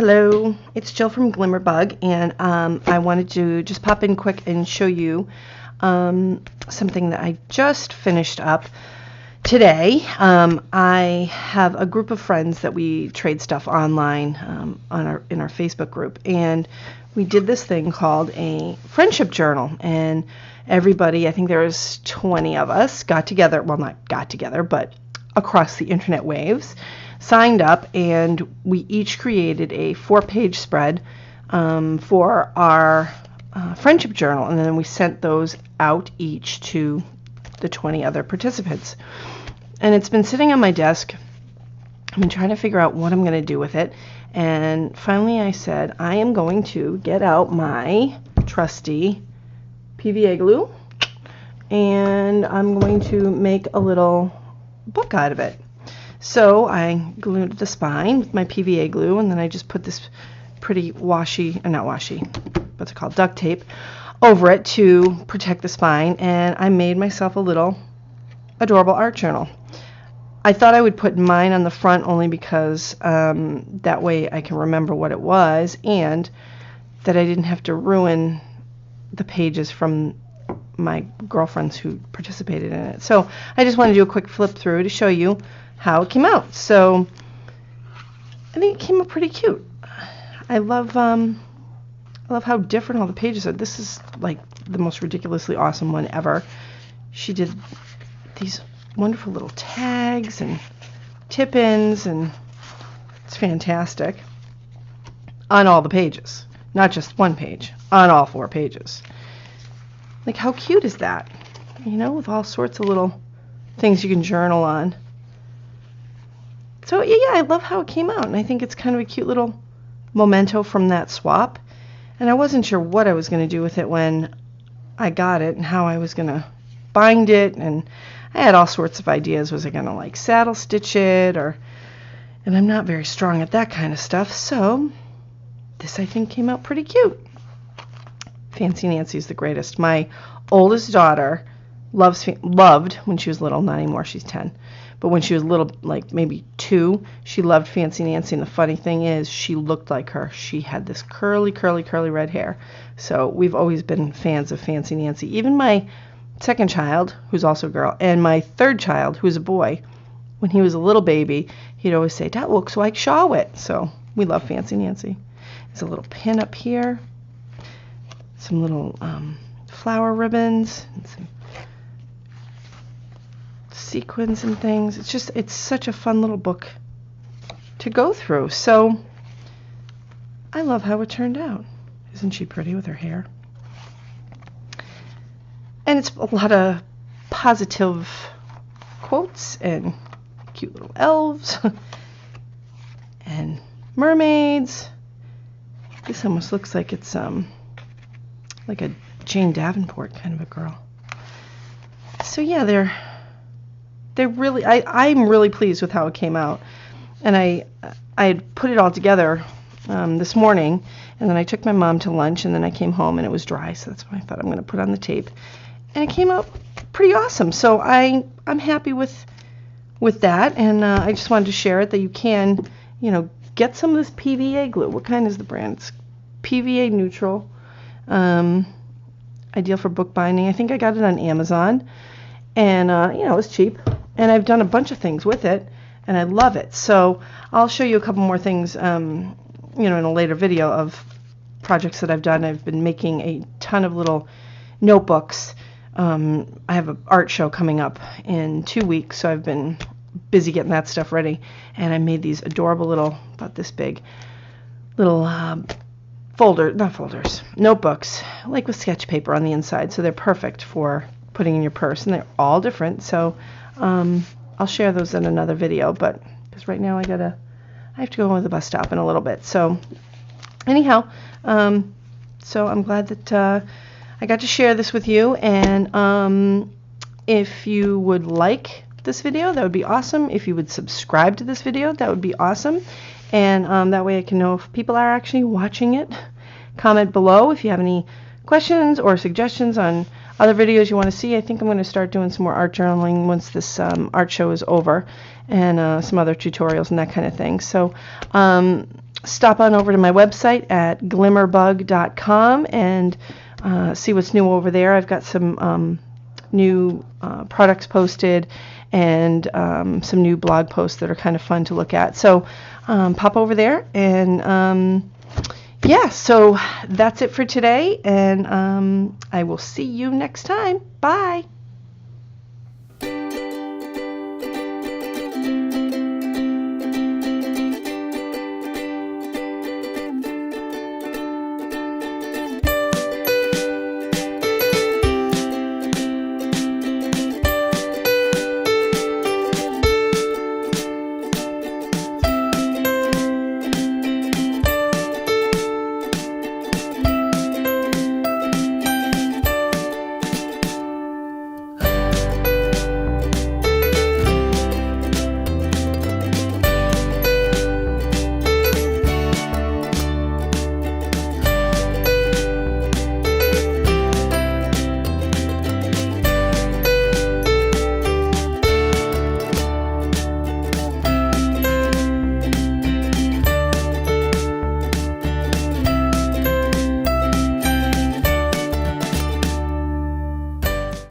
Hello, it's Jill from Glimmerbug, and I wanted to just pop in quick and show you something that I just finished up today. I have a group of friends that we trade stuff online in our Facebook group, and we did this thing called a friendship journal, and everybody, I think there was 20 of us, got together, well, not got together, but across the internet waves, signed up, and we each created a 4-page spread for our friendship journal, and then we sent those out each to the 20 other participants. And it's been sitting on my desk. I've been trying to figure out what I'm going to do with it, and finally I said I am going to get out my trusty PVA glue, and I'm going to make a little book out of it. So I glued the spine with my PVA glue, and then I just put this pretty not washy, what's it called, duct tape over it to protect the spine, and I made myself a little adorable art journal. I thought I would put mine on the front only because that way I can remember what it was, and that I didn't have to ruin the pages from my girlfriends who participated in it. So I just want to do a quick flip through to show you how it came out. So I think it came out pretty cute. I love how different all the pages are. This is like the most ridiculously awesome one ever. She did these wonderful little tags and tip-ins, and it's fantastic on all the pages, not just one page, on all 4 pages. Like, how cute is that? You know, with all sorts of little things you can journal on. So yeah, I love how it came out, and I think it's kind of a cute little memento from that swap. And I wasn't sure what I was going to do with it when I got it, and how I was going to bind it, and I had all sorts of ideas. Was I going to like saddle stitch it, and I'm not very strong at that kind of stuff, so this I think came out pretty cute. Fancy Nancy's the greatest. My oldest daughter loved when she was little, not anymore, she's 10, but when she was little, like maybe 2, she loved Fancy Nancy, and the funny thing is she looked like her. She had this curly red hair. So we've always been fans of Fancy Nancy. Even my second child, who's also a girl, and my third child, who's a boy, when he was a little baby, he'd always say, "That looks like Shawwit." So we love Fancy Nancy. There's a little pin up here, some little flower ribbons, and some sequins and things. It's such a fun little book to go through. So I love how it turned out. Isn't she pretty with her hair? And it's a lot of positive quotes and cute little elves and mermaids. This almost looks like it's like a Jane Davenport kind of a girl. So yeah, they're really, I'm really pleased with how it came out. And I had put it all together this morning, and then I took my mom to lunch, and then I came home and it was dry, so that's why I thought I'm going to put on the tape. And it came out pretty awesome. So I'm happy with that, and I just wanted to share it, that you can, get some of this PVA glue. What kind is the brand? It's PVA neutral. Ideal for bookbinding. I think I got it on Amazon, and it was cheap, and I've done a bunch of things with it, and I love it. So I'll show you a couple more things in a later video of projects that I've done. I've been making a ton of little notebooks. I have an art show coming up in 2 weeks, so I've been busy getting that stuff ready, and I made these adorable little, about this big, little notebooks, like with sketch paper on the inside, so they're perfect for putting in your purse, and they're all different. So I'll share those in another video, but because right now I have to go to the bus stop in a little bit. So anyhow, so I'm glad that I got to share this with you, and if you would like this video, that would be awesome. If you would subscribe to this video, that would be awesome, and that way I can know if people are actually watching it. Comment below if you have any questions or suggestions on other videos you want to see. I think I'm going to start doing some more art journaling once this art show is over, and some other tutorials and that kind of thing. So stop on over to my website at glimmerbug.com and see what's new over there. I've got some new products posted and some new blog posts that are kind of fun to look at. So pop over there, and yeah, so that's it for today, and I will see you next time. Bye.